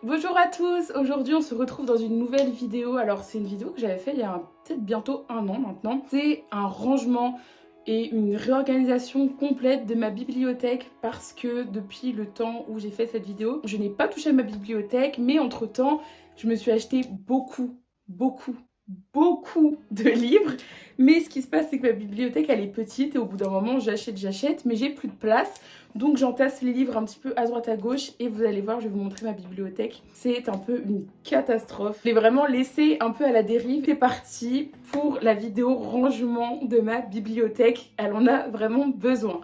Bonjour à tous, aujourd'hui on se retrouve dans une nouvelle vidéo. Alors c'est une vidéo que j'avais fait il y a peut-être bientôt un an maintenant. C'est un rangement et une réorganisation complète de ma bibliothèque parce que depuis le temps où j'ai fait cette vidéo, je n'ai pas touché à ma bibliothèque, mais entre temps je me suis acheté beaucoup de livres. Mais ce qui se passe, c'est que ma bibliothèque elle est petite et au bout d'un moment j'achète, mais j'ai plus de place. Donc j'entasse les livres un petit peu à droite à gauche et vous allez voir, je vais vous montrer ma bibliothèque. C'est un peu une catastrophe. Je l'ai vraiment laissé un peu à la dérive. C'est parti pour la vidéo rangement de ma bibliothèque. Elle en a vraiment besoin.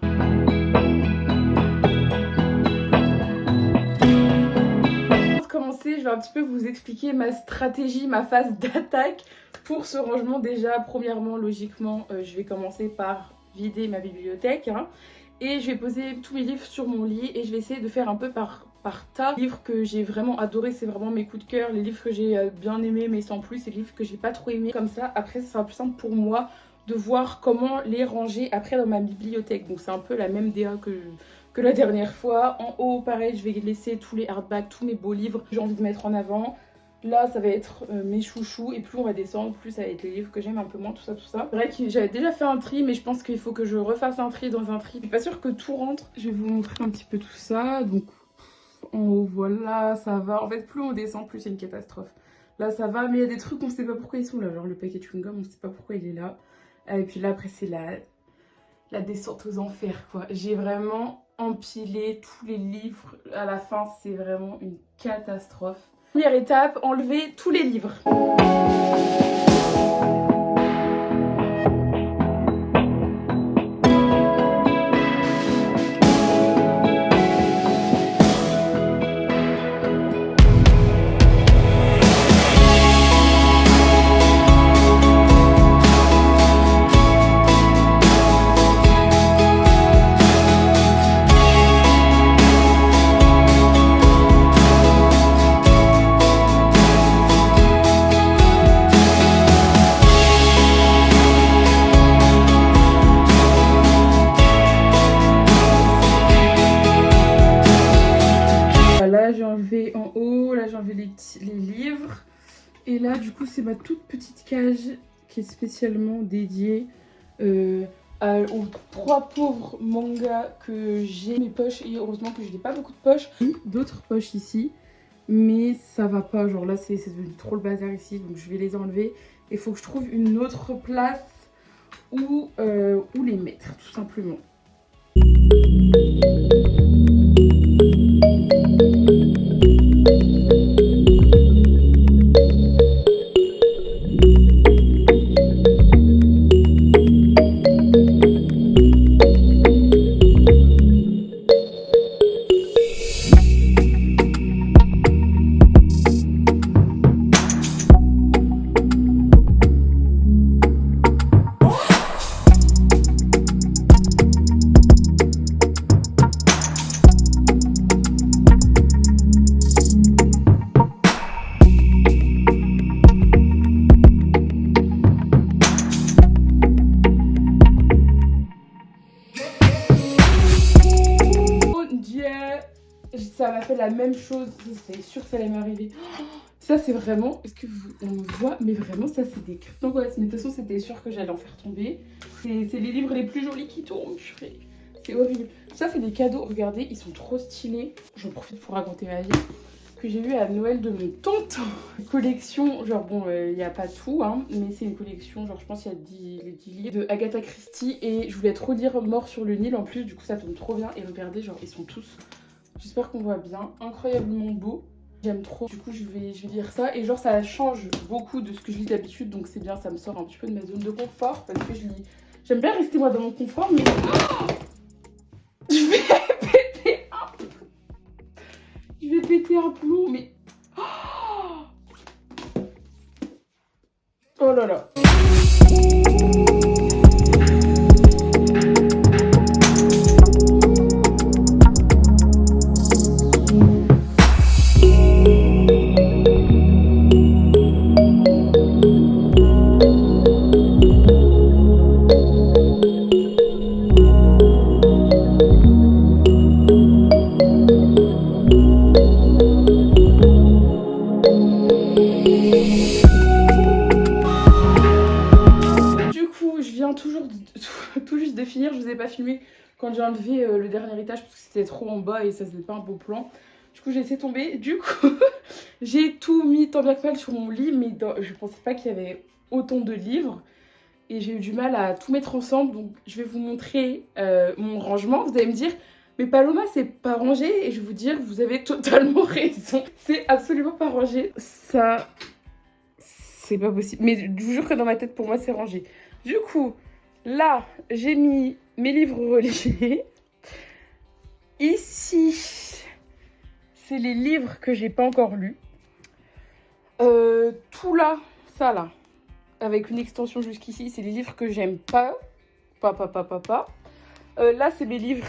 Je vais un petit peu vous expliquer ma stratégie, ma phase d'attaque pour ce rangement. Déjà, premièrement, logiquement, je vais commencer par vider ma bibliothèque et je vais poser tous mes livres sur mon lit et je vais essayer de faire un peu par tas. Les livres que j'ai vraiment adoré, c'est vraiment mes coups de cœur. Les livres que j'ai bien aimés mais sans plus, et les livres que j'ai pas trop aimés. Comme ça, après, ça sera plus simple pour moi de voir comment les ranger après dans ma bibliothèque. Donc c'est un peu la même DA que la dernière fois. En haut, pareil, je vais laisser tous les hardbacks, tous mes beaux livres que j'ai envie de mettre en avant. Là, ça va être mes chouchous. Et plus on va descendre, plus ça va être les livres que j'aime un peu moins, tout ça. C'est vrai que j'avais déjà fait un tri, mais je pense qu'il faut que je refasse un tri dans un tri. Je suis pas sûre que tout rentre. Je vais vous montrer un petit peu tout ça. Donc, en haut, voilà, ça va. En fait, plus on descend, plus c'est une catastrophe. Là, ça va, mais il y a des trucs, on sait pas pourquoi ils sont là. Genre le paquet de chewing-gum, on sait pas pourquoi il est là. Et puis là, après, c'est la descente aux enfers, quoi. J'ai vraiment empiler tous les livres. À la fin, c'est vraiment une catastrophe. Première étape, enlever tous les livres. Là j'ai enlevé en haut, là j'ai enlevé les livres. Et là du coup c'est ma toute petite cage qui est spécialement dédiée aux 3 pauvres mangas que j'ai. Mes poches, et heureusement que je n'ai pas beaucoup de poches. D'autres poches ici, mais ça va pas, genre là c'est devenu trop le bazar ici, donc je vais les enlever. Il faut que je trouve une autre place où les mettre tout simplement. Ça m'a fait la même chose, c'est sûr que ça allait m'arriver. Ça c'est vraiment, est-ce que on me voit? Mais vraiment ça c'est des crises d'angoisse. Mais de toute façon c'était sûr que j'allais en faire tomber. C'est les livres les plus jolis qui tombent, c'est horrible. Ça c'est des cadeaux, regardez, ils sont trop stylés. J'en profite pour raconter ma vie. Que j'ai eu à Noël de mon tonton. Collection, genre bon, il n'y a pas tout, mais c'est une collection, genre je pense qu'il y a 10 livres de Agatha Christie. Et je voulais trop lire Mort sur le Nil en plus, du coup ça tombe trop bien. Et regardez, genre ils sont tous... J'espère qu'on voit bien. Incroyablement beau. J'aime trop. Du coup, je vais lire ça. Et genre, ça change beaucoup de ce que je lis d'habitude. Donc, c'est bien. Ça me sort un petit peu de ma zone de confort. Parce que je lis. J'aime bien rester moi dans mon confort. Mais. Oh, je vais péter un plomb. Je vais péter un plomb. Mais. Oh là là. vous ai pas filmé quand j'ai enlevé le dernier étage parce que c'était trop en bas et ça faisait pas un beau plan. Du coup j'ai laissé tomber. Du coup j'ai tout mis tant bien que mal sur mon lit, mais je pensais pas qu'il y avait autant de livres. Et j'ai eu du mal à tout mettre ensemble, donc je vais vous montrer mon rangement. Vous allez me dire, mais Paloma, c'est pas rangé. Et je vais vous dire, vous avez totalement raison. C'est absolument pas rangé. Ça, c'est pas possible. Mais je vous jure que dans ma tête, pour moi, c'est rangé. Du coup, là, j'ai mis mes livres reliés. Ici, c'est les livres que j'ai pas encore lus. Tout là, ça là, avec une extension jusqu'ici, c'est les livres que j'aime pas. Là, c'est mes livres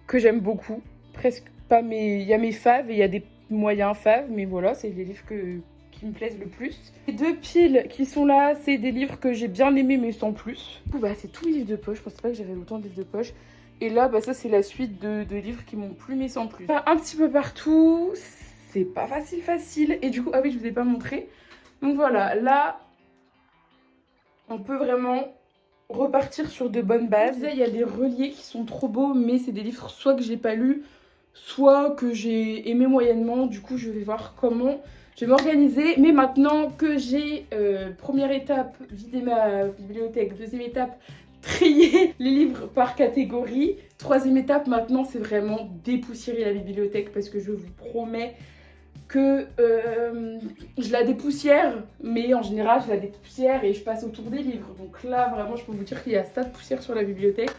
que j'aime beaucoup. Presque pas mes... Il y a mes faves et il y a des moyens faves, mais voilà, c'est les livres qui me plaisent le plus. Les deux piles qui sont là, c'est des livres que j'ai bien aimés, mais sans plus. Du coup, bah, c'est tout livre de poche. Je pensais pas que j'avais autant de livres de poche. Et là, bah, ça, c'est la suite de livres qui m'ont plu, mais sans plus. Un petit peu partout. C'est pas facile. Et du coup, ah oui, je vous ai pas montré. Donc voilà, là... on peut vraiment repartir sur de bonnes bases. Il y a des reliés qui sont trop beaux, mais c'est des livres soit que j'ai pas lus, soit que j'ai aimé moyennement. Du coup, je vais voir comment je vais m'organiser. Mais maintenant que j'ai première étape, vider ma bibliothèque, deuxième étape, trier les livres par catégorie, troisième étape, maintenant, c'est vraiment dépoussiérer la bibliothèque parce que je vous promets que je la dépoussière, mais en général je la dépoussière et je passe autour des livres. Donc là vraiment je peux vous dire qu'il y a ça de poussière sur la bibliothèque.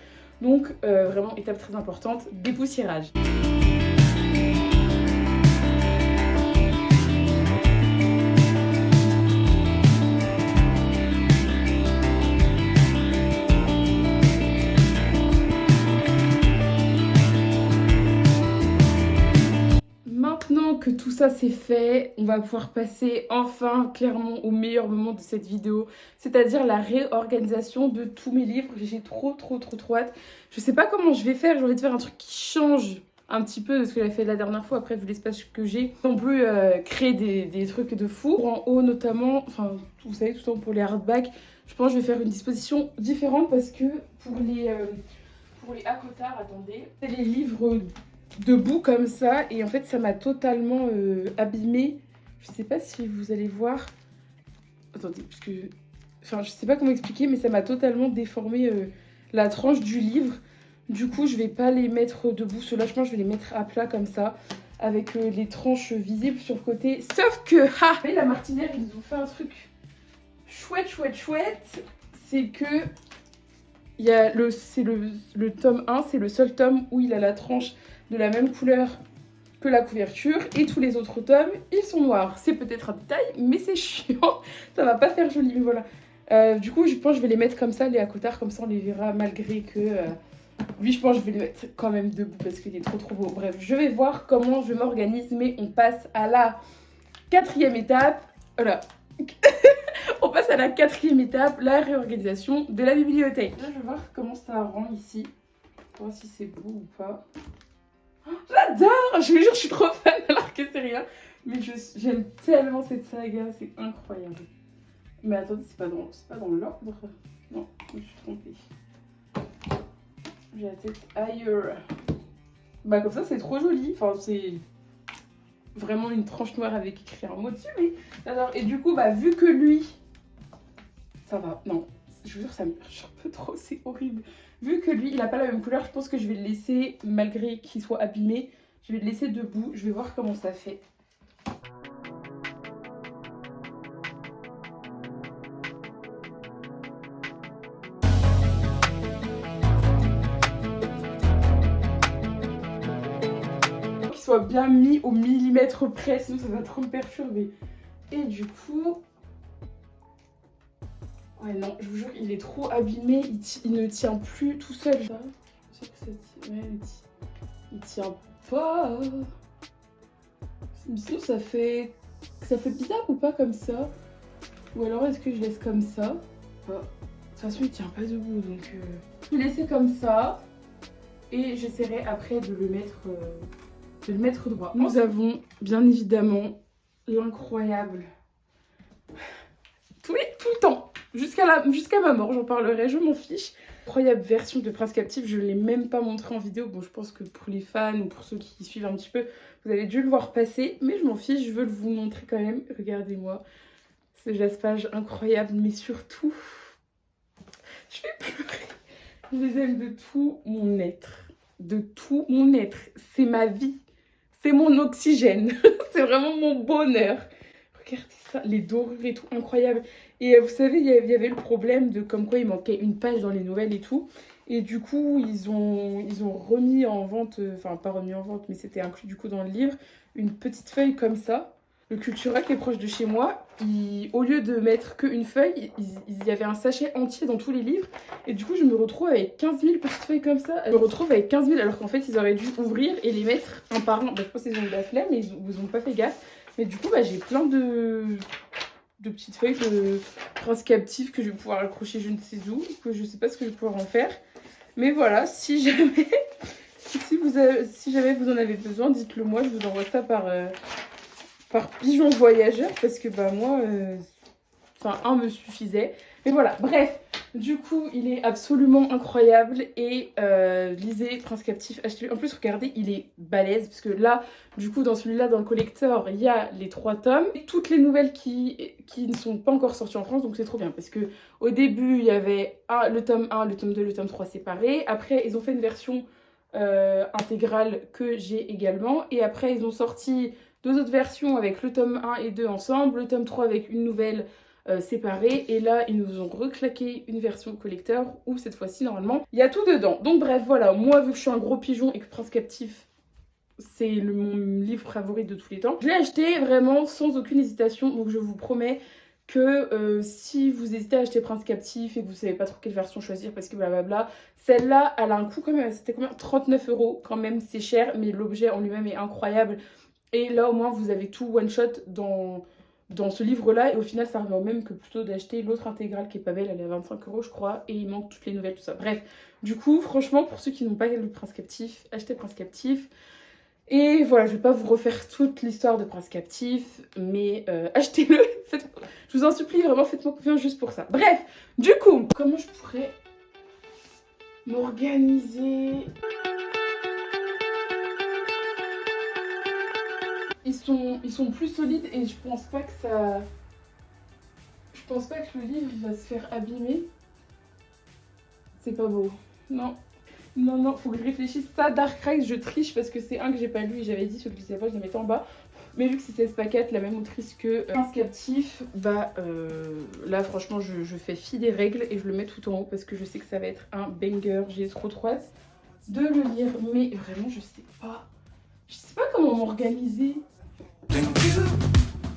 Donc vraiment étape très importante, dépoussiérage. Maintenant que tout ça c'est fait, on va pouvoir passer enfin clairement au meilleur moment de cette vidéo, c'est-à-dire la réorganisation de tous mes livres. J'ai trop hâte. Je sais pas comment je vais faire, j'ai envie de faire un truc qui change un petit peu de ce que j'avais fait la dernière fois, après vu l'espace que j'ai. Non plus créer des trucs de fou. En haut notamment, enfin vous savez tout le temps pour les hardbacks, je pense que je vais faire une disposition différente parce que pour les accotards, attendez, c'est les livres debout comme ça et en fait ça m'a totalement abîmé. Je sais pas si vous allez voir, attendez parce que enfin je sais pas comment expliquer, mais ça m'a totalement déformé la tranche du livre. Du coup je vais pas les mettre debout, ceux-là je pense que je vais les mettre à plat comme ça avec les tranches visibles sur le côté. Sauf que et la Martinière ils nous ont fait un truc chouette, c'est que il y a c'est le tome 1, c'est le seul tome où il a la tranche de la même couleur que la couverture et tous les autres tomes ils sont noirs. C'est peut-être un détail mais c'est chiant, ça va pas faire joli, mais voilà. Du coup je pense que je vais les mettre comme ça, les accotards, comme ça on les verra malgré que lui je pense que je vais les mettre quand même debout parce qu'il est trop beau. Bref, je vais voir comment je m'organise, mais on passe à la quatrième étape. Voilà. On passe à la quatrième étape, la réorganisation de la bibliothèque. Là je vais voir comment ça rend ici, pour voir si c'est beau ou pas. J'adore! Je vous jure, je suis trop fan alors que c'est rien. Mais j'aime tellement cette saga, c'est incroyable. Mais attendez, c'est pas dans l'ordre. Non, je me suis trompée. J'ai la tête ailleurs. Bah comme ça, c'est trop joli. Enfin, c'est vraiment une tranche noire avec écrit un mot dessus. Mais alors, et du coup, bah vu que lui, ça va. Non, je vous jure, ça me perturbe un peu trop, c'est horrible. Vu que lui, il n'a pas la même couleur, je pense que je vais le laisser, malgré qu'il soit abîmé, je vais le laisser debout. Je vais voir comment ça fait. Qu'il soit bien mis au millimètre près, sinon ça va trop me perturber. Et du coup... ouais non, je vous jure, il est trop abîmé, il ne tient plus tout seul. Je sais que ça tient, ouais, il tient pas. Sinon ça fait bizarre ou pas comme ça? Ou alors est-ce que je laisse comme ça? De toute façon il tient pas debout, donc je vais laisser comme ça. Et j'essaierai après de le mettre droit. Nous avons bien évidemment l'incroyable, tout le temps, Jusqu'à ma mort, j'en parlerai, je m'en fiche. Incroyable version de Prince Captif, je ne l'ai même pas montré en vidéo. Bon, je pense que pour les fans ou pour ceux qui suivent un petit peu, vous avez dû le voir passer. Mais je m'en fiche, je veux vous montrer quand même. Regardez-moi, ce jaspage incroyable, mais surtout, je vais pleurer. Je les aime de tout mon être. De tout mon être. C'est ma vie. C'est mon oxygène. C'est vraiment mon bonheur. Regardez ça, les dorures et tout, incroyable. Et vous savez, il y avait le problème de comme quoi il manquait une page dans les nouvelles et tout. Et du coup, ils ont remis en vente, enfin pas remis en vente, mais c'était inclus du coup dans le livre, une petite feuille comme ça. Le Cultura qui est proche de chez moi, au lieu de mettre qu'une feuille, il y avait un sachet entier dans tous les livres. Et du coup, je me retrouve avec 15 000 petites feuilles comme ça. Je me retrouve avec 15 000 alors qu'en fait, ils auraient dû ouvrir et les mettre un par un. Bah, je pense qu'ils ont eu la flemme, mais ils ont pas fait gaffe. Mais du coup, bah, j'ai plein de petites feuilles de Prince Captif que je vais pouvoir accrocher je ne sais où, que je sais pas ce que je vais pouvoir en faire. Mais voilà, si jamais, si jamais vous en avez besoin, dites-le moi, je vous envoie ça par pigeon voyageur parce que bah moi, un me suffisait. Mais voilà, bref, du coup, il est absolument incroyable et lisez Prince Captif, achetez-le. En plus, regardez, il est balèze parce que là, du coup, dans celui-là, dans le collector, il y a les 3 tomes. Et toutes les nouvelles qui ne sont pas encore sorties en France, donc c'est trop bien parce que au début, il y avait le tome 1, le tome 2, le tome 3 séparés. Après, ils ont fait une version intégrale que j'ai également. Et après, ils ont sorti 2 autres versions avec le tome 1 et 2 ensemble, le tome 3 avec une nouvelle séparés. Et là, ils nous ont reclaqué une version collector où cette fois-ci, normalement, il y a tout dedans. Donc bref, voilà, moi, vu que je suis un gros pigeon et que Prince Captif, c'est mon livre favori de tous les temps, je l'ai acheté vraiment sans aucune hésitation. Donc je vous promets que si vous hésitez à acheter Prince Captif et que vous savez pas trop quelle version choisir parce que blablabla, celle-là, elle a un coût quand même, c'était combien? 39 € quand même, c'est cher, mais l'objet en lui-même est incroyable. Et là, au moins, vous avez tout one-shot dans ce livre-là. Et au final, ça revient au même que plutôt d'acheter l'autre intégrale qui est pas belle. Elle est à 25 € je crois. Et il manque toutes les nouvelles, tout ça. Bref, du coup, franchement, pour ceux qui n'ont pas le Prince Captif, achetez Prince Captif. Et voilà, je vais pas vous refaire toute l'histoire de Prince Captif, mais achetez-le. Je vous en supplie, vraiment, faites-moi confiance juste pour ça. Bref, du coup, comment je pourrais m'organiser? Ils sont plus solides et je pense pas que ça... Je pense pas que le livre il va se faire abîmer. C'est pas beau. Non. Non, non, faut que je réfléchisse. Ça, Dark Rise, je triche parce que c'est un que j'ai pas lu et j'avais dit celui que je savais pas, je le mettais en bas. Mais vu que c'est 16 paquettes, la même autrice que Prince Captif, bah là franchement je fais fi des règles et je le mets tout en haut parce que je sais que ça va être un banger. J'ai trop hâte de le lire, mais vraiment je sais pas. Je sais pas comment m'organiser.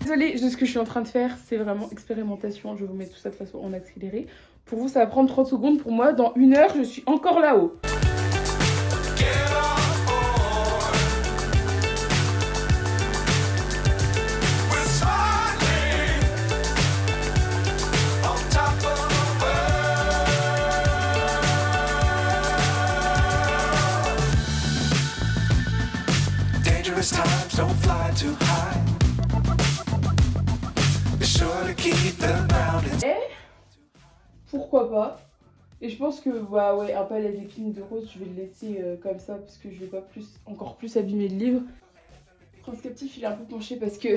Désolée de ce que je suis en train de faire, c'est vraiment expérimentation. Je vous mets tout ça de façon en accéléré. Pour vous, ça va prendre 30 secondes. Pour moi, dans 1 heure, je suis encore là-haut. Times don't fly too high. Be sure to keep the mountains. Pourquoi pas? Et je pense que bah ouais, un palais d'épines de rose, je vais le laisser comme ça parce que je vais pas encore plus abîmer le livre. Prince Captif, il est un peu penché parce que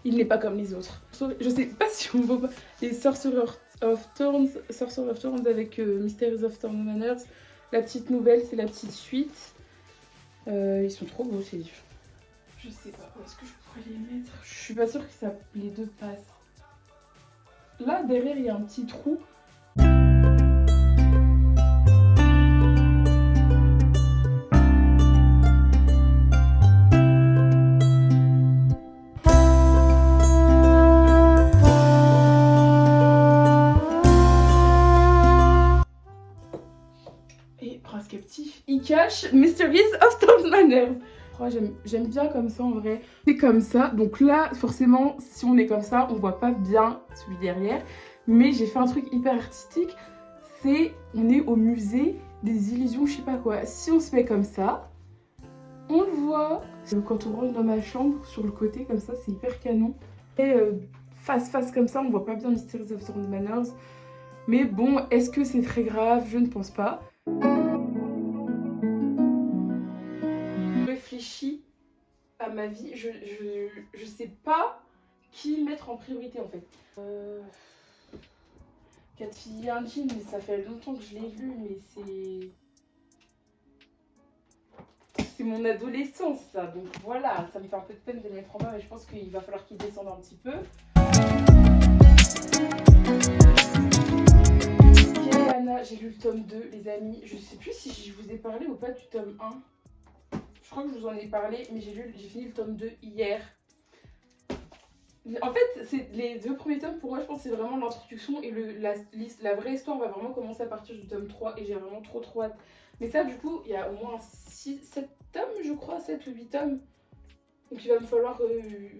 il n'est pas comme les autres. Je sais pas si on voit pas les Sorcerer of Thorns avec Mysteries of Thorn Manors. La petite nouvelle, c'est la petite suite. Ils sont trop beaux ces livres. Je sais pas où est-ce que je pourrais les mettre. Je suis pas sûre que ça, les deux passent. Là, derrière, il y a un petit trou. Et Prince Captif, il cache Mysteries of Thorn Manors. J'aime bien comme ça en vrai. C'est comme ça. Donc là, forcément, si on est comme ça, on voit pas bien celui derrière. Mais j'ai fait un truc hyper artistique. On est au musée des illusions, je sais pas quoi. Si on se met comme ça, on le voit. Quand on rentre dans ma chambre, sur le côté comme ça, c'est hyper canon. Et face comme ça, on voit pas bien Mysteries of Thorn Manors. Mais bon, est-ce que c'est très grave? Je ne pense pas. Je réfléchis à ma vie, je sais pas qui mettre en priorité en fait. 4 filles et un jean, mais ça fait longtemps que je l'ai lu, mais c'est mon adolescence ça, donc voilà, ça me fait un peu de peine de le mettre en bas, mais je pense qu'il va falloir qu'il descende un petit peu. Anna, j'ai lu le tome 2, les amis, je sais plus si je vous ai parlé ou pas du tome 1. Je crois que je vous en ai parlé, mais j'ai fini le tome 2 hier. En fait, les 2 premiers tomes, pour moi, je pense que c'est vraiment l'introduction et la vraie histoire va vraiment commencer à partir du tome 3 et j'ai vraiment trop hâte. Mais ça, du coup, il y a au moins 7 tomes, je crois, 7 ou 8 tomes. Donc il va me falloir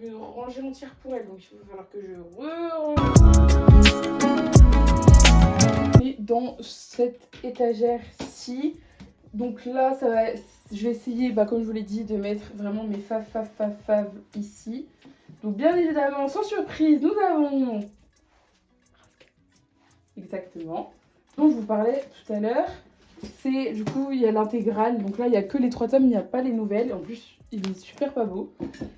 une rangée entière pour elle. Donc il va falloir que je re-range. Et dans cette étagère-ci, donc là, je vais essayer, comme je vous l'ai dit, de mettre vraiment mes faves ici. Donc bien évidemment, sans surprise, nous avons... Exactement. Donc je vous parlais tout à l'heure. C'est du coup, il y a l'intégrale. Donc là, il n'y a que les 3 tomes, il n'y a pas les nouvelles. En plus, il est super pas beau.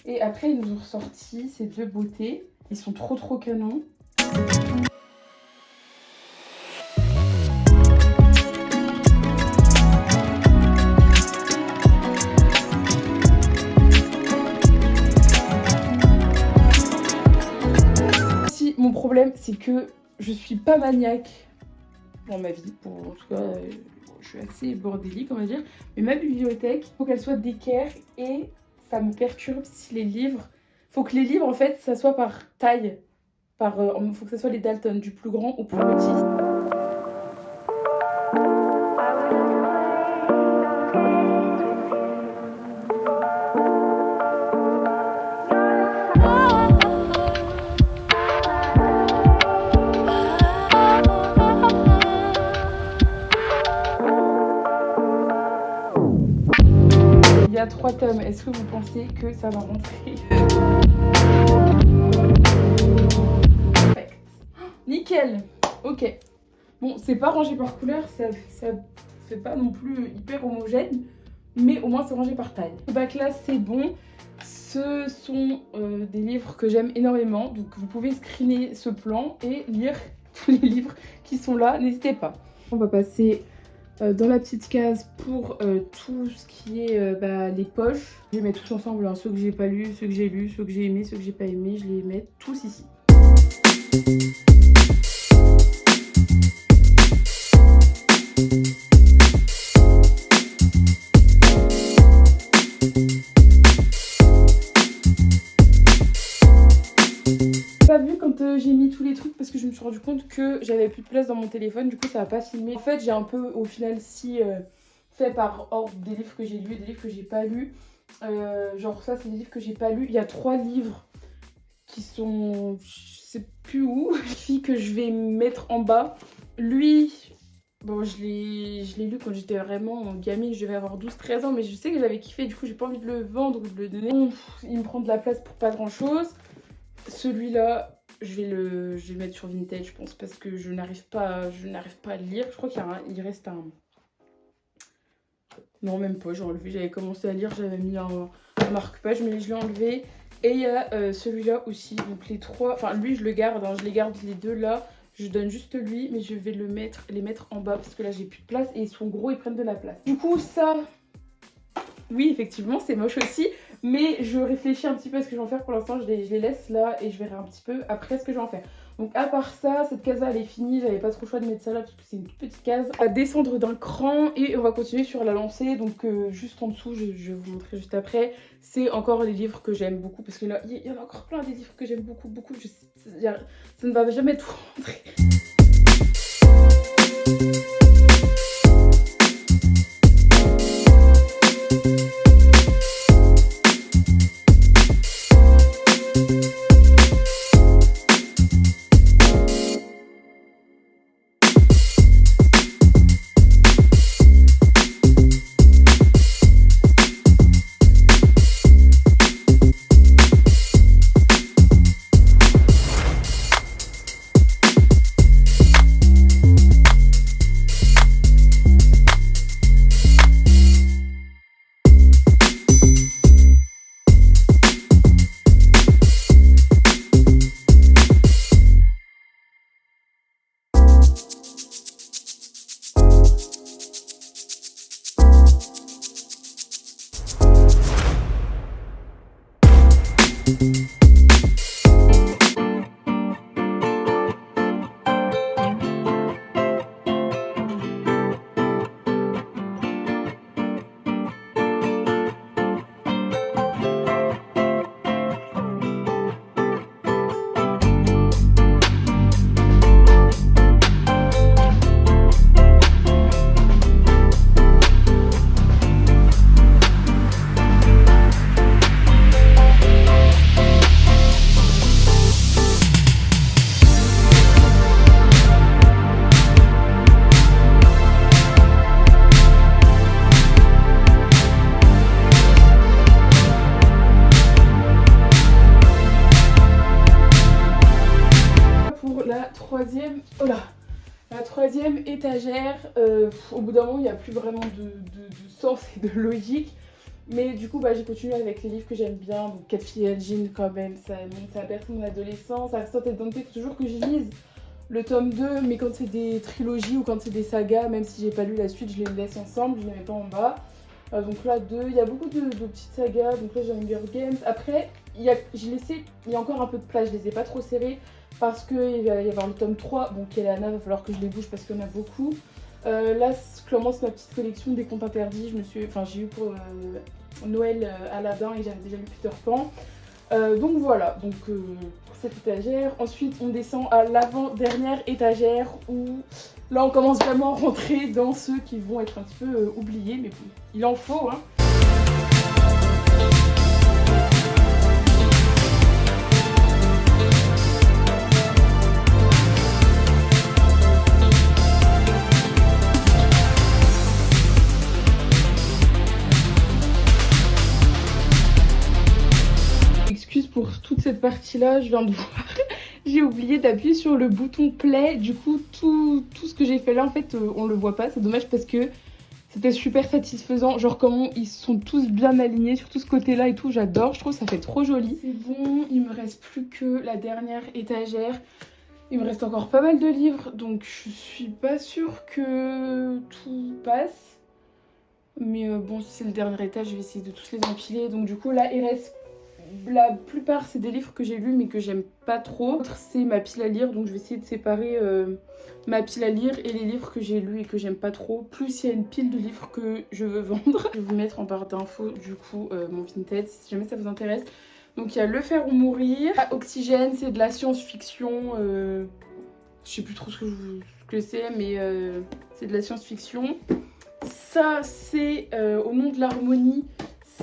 Et après, ils nous ont ressorti ces 2 beautés. Ils sont trop canons. Mon problème, c'est que je suis pas maniaque dans ma vie. En tout cas, je suis assez bordélique, on va dire. Mais ma bibliothèque, il faut qu'elle soit d'équerre et ça me perturbe si les livres... Faut que les livres, en fait, ça soit par taille. Faut que ça soit les Dalton, du plus grand au plus petit. Il y a 3 tomes, est-ce que vous pensez que ça va rentrer? Perfect. Nickel. Ok. Bon, c'est pas rangé par couleur, ça fait pas non plus hyper homogène, mais au moins c'est rangé par taille. Le bac là, c'est bon. Ce sont des livres que j'aime énormément, donc vous pouvez screener ce plan et lire tous les livres qui sont là, n'hésitez pas. On va passer dans la petite case pour tout ce qui est les poches. Je les mets tous ensemble, hein, ceux que j'ai pas lus, ceux que j'ai lus, ceux que j'ai aimés, ceux que j'ai pas aimés, je les mets tous ici. Pas vu quand j'ai mis tous les trucs parce que je me suis rendu compte que j'avais plus de place dans mon téléphone, du coup ça va pas filmer. En fait j'ai un peu au final fait par ordre des livres que j'ai lus et des livres que j'ai pas lus. Genre ça c'est des livres que j'ai pas lus. Il y a 3 livres qui sont, je sais plus où, fille que je vais mettre en bas. Lui, bon je l'ai lu quand j'étais vraiment gamine, je devais avoir 12-13 ans, mais je sais que j'avais kiffé, du coup j'ai pas envie de le vendre ou de le donner. Bon, il me prend de la place pour pas grand chose. Celui-là, je vais le mettre sur Vintage, je pense, parce que je n'arrive pas à le lire. Je crois qu'il reste un... Non, même pas, j'ai enlevé. J'avais commencé à lire, j'avais mis un marque-page, mais je l'ai enlevé. Et il y a celui-là aussi. Donc les 3... Enfin, lui, je le garde, hein, je les garde les 2 là. Je donne juste lui, mais je vais les mettre en bas, parce que là, j'ai plus de place. Et ils sont gros, ils prennent de la place. Du coup, ça... Oui, effectivement, c'est moche aussi, mais je réfléchis un petit peu à ce que je vais en faire. Pour l'instant, je les laisse là et je verrai un petit peu après ce que je vais en faire. Donc à part ça, cette case-là, elle est finie. J'avais pas trop le choix de mettre ça là parce que c'est une toute petite case. On va descendre d'un cran et on va continuer sur la lancée. Donc juste en dessous, je vais vous montrer juste après. C'est encore les livres que j'aime beaucoup parce que là, il y en a encore plein des livres que j'aime beaucoup. Ça ne va jamais tout rentrer. troisième... Oh là, la troisième étagère, au bout d'un moment il n'y a plus vraiment de sens et de logique. Mais du coup bah, j'ai continué avec les livres que j'aime bien. Donc 4 filles et Jean quand même, ça berce mon adolescence. Arsène et Dante, il faut toujours que je lise le tome 2. Mais quand c'est des trilogies ou quand c'est des sagas, même si j'ai pas lu la suite, je les laisse ensemble, je les mets pas en bas. Donc là 2, il y a beaucoup de petites sagas. Donc là j'ai Hunger Games. Après j'ai laissé, il y a encore un peu de place, je les ai pas trop serrés. Parce qu'il va y avoir le tome 3, bon Kelana, il va falloir que je les bouge parce qu'il y en a beaucoup. Là, je commence ma petite collection des contes interdits. J'ai eu pour Noël Aladdin et j'avais déjà lu Peter Pan. Donc voilà, pour cette étagère. Ensuite, on descend à l'avant-dernière étagère où là, on commence vraiment à rentrer dans ceux qui vont être un petit peu oubliés. Mais bon, il en faut, hein. Pour toute cette partie là, je viens de voir, j'ai oublié d'appuyer sur le bouton play. Du coup tout ce que j'ai fait là en fait on le voit pas, c'est dommage parce que c'était super satisfaisant, genre comment ils sont tous bien alignés sur tout ce côté là et tout, j'adore, je trouve ça fait trop joli. C'est bon, il me reste plus que la dernière étagère, il me reste encore pas mal de livres donc je suis pas sûre que tout passe, mais bon, si c'est le dernier étage je vais essayer de tous les empiler. Donc du coup là il reste, la plupart c'est des livres que j'ai lus mais que j'aime pas trop. L'autre c'est ma pile à lire, donc je vais essayer de séparer ma pile à lire et les livres que j'ai lus et que j'aime pas trop. Plus il y a une pile de livres que je veux vendre. Je vais vous mettre en barre d'infos du coup mon Vinted si jamais ça vous intéresse. Donc il y a Le Faire ou Mourir. Oxygène, c'est de la science-fiction. Je sais plus trop ce que c'est, mais c'est de la science-fiction. Ça c'est Au nom de l'harmonie.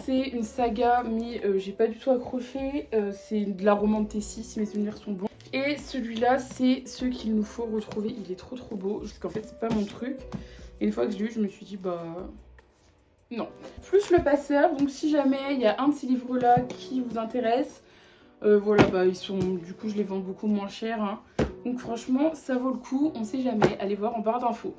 C'est une saga, mais j'ai pas du tout accroché. C'est de la romantique si mes souvenirs sont bons. Et celui-là, c'est Ce qu'il nous faut retrouver. Il est trop beau, parce qu'en fait, c'est pas mon truc. Et une fois que je l'ai lu, je me suis dit, bah non. Plus Le Passeur, donc si jamais il y a un de ces livres-là qui vous intéresse, voilà, bah ils sont, du coup, je les vends beaucoup moins cher. Hein. Donc franchement, ça vaut le coup, on sait jamais. Allez voir en barre d'infos.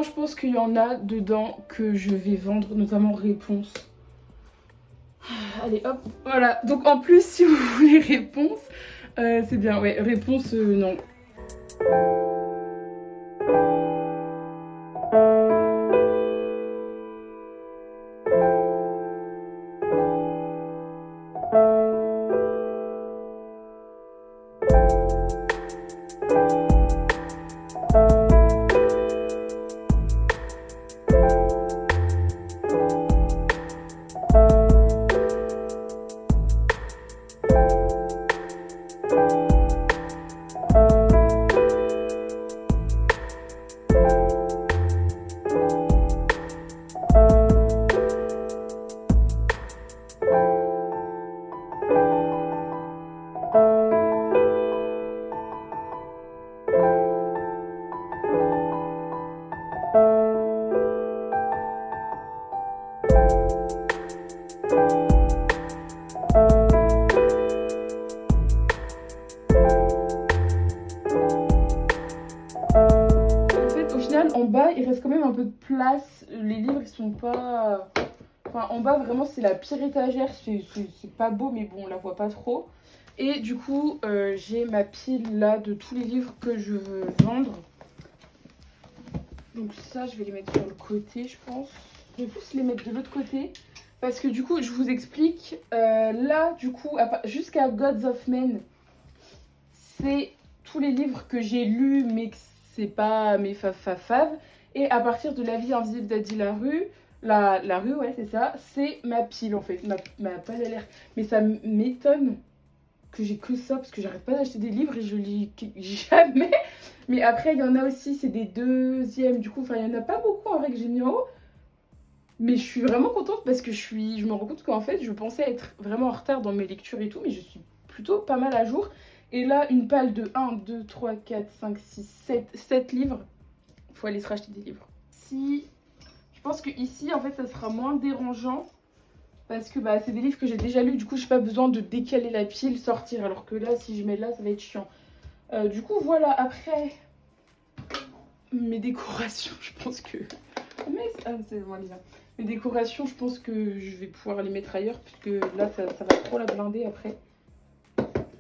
Je pense qu'il y en a dedans que je vais vendre, notamment Réponse. Allez hop, voilà. Donc en plus, si vous voulez Réponse, c'est bien. Ouais, Réponse, non. En bas, il reste quand même un peu de place. Les livres, ils sont pas... Enfin, en bas, vraiment, c'est la pire étagère. C'est pas beau, mais bon, on la voit pas trop. Et du coup, j'ai ma pile là de tous les livres que je veux vendre. Donc ça, je vais les mettre sur le côté, je pense. Je vais plus les mettre de l'autre côté. Parce que du coup, je vous explique. Là, du coup, jusqu'à Gods of Men, c'est tous les livres que j'ai lus, mais que c'est pas mes fav. Et à partir de La vie invisible d'Adi Larue, la rue, ouais, c'est ça, c'est ma pile en fait, ma pile à l'air. Mais ça m'étonne que j'ai que ça parce que j'arrête pas d'acheter des livres et je lis jamais. Mais après, il y en a aussi, c'est des deuxièmes. Du coup, enfin, il y en a pas beaucoup en vrai que j'ai mis en haut. Mais je suis vraiment contente parce que je me rends compte qu'en fait, je pensais être vraiment en retard dans mes lectures et tout, mais je suis plutôt pas mal à jour. Et là, une palle de 1, 2, 3, 4, 5, 6, 7 livres. Il faut aller se racheter des livres. Si, je pense que ici, en fait, ça sera moins dérangeant. Parce que bah, c'est des livres que j'ai déjà lus, du coup j'ai pas besoin de décaler la pile, sortir. Alors que là, si je mets là, ça va être chiant. Du coup, voilà, après mes décorations, je pense que... c'est moins bien. Mes décorations, je pense que je vais pouvoir les mettre ailleurs, puisque là, ça va trop la blinder après.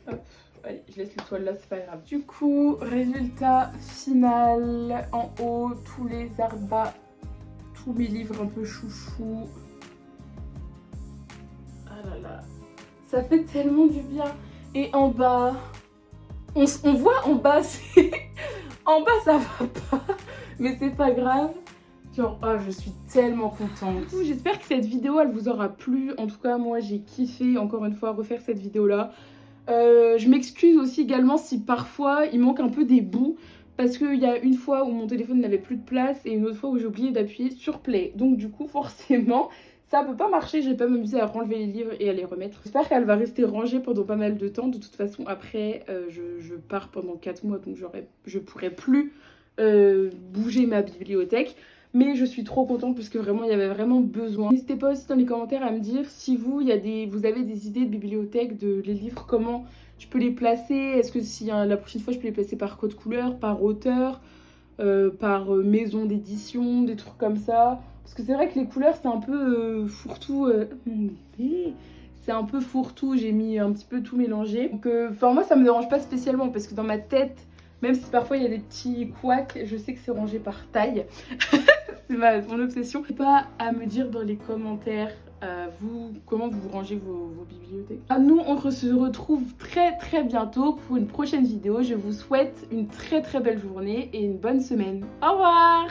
Hop, allez, je laisse les toiles là, c'est pas grave. Du coup, résultat final, en haut, tous les arbas, tous mes livres un peu chouchou. Ah là là, ça fait tellement du bien. Et en bas, on voit en bas, en bas ça va pas, mais c'est pas grave. Genre, oh, je suis tellement contente. J'espère que cette vidéo, elle vous aura plu. En tout cas, moi, j'ai kiffé, encore une fois, refaire cette vidéo-là. Je m'excuse aussi également si parfois, il manque un peu des bouts. Parce qu'il y a une fois où mon téléphone n'avait plus de place et une autre fois où j'ai oublié d'appuyer sur play. Donc du coup, forcément, ça peut pas marcher. Je vais pas m'amuser à renlever les livres et à les remettre. J'espère qu'elle va rester rangée pendant pas mal de temps. De toute façon, après, je pars pendant 4 mois. Donc je pourrai plus bouger ma bibliothèque. Mais je suis trop contente parce que vraiment, il y avait vraiment besoin. N'hésitez pas aussi dans les commentaires à me dire si vous avez des idées de bibliothèque, de les livres, comment je peux les placer. Est-ce que si la prochaine fois, je peux les placer par code couleur, par auteur, par maison d'édition, des trucs comme ça. Parce que c'est vrai que les couleurs, c'est un peu fourre-tout. C'est un peu fourre-tout, j'ai mis un petit peu tout mélangé. Donc, moi, ça me dérange pas spécialement parce que dans ma tête, même si parfois il y a des petits couacs, je sais que c'est rangé par taille. C'est mon obsession. N'hésitez pas à me dire dans les commentaires vous comment vous rangez vos bibliothèques. Nous, on se retrouve très très bientôt pour une prochaine vidéo. Je vous souhaite une très très belle journée et une bonne semaine. Au revoir!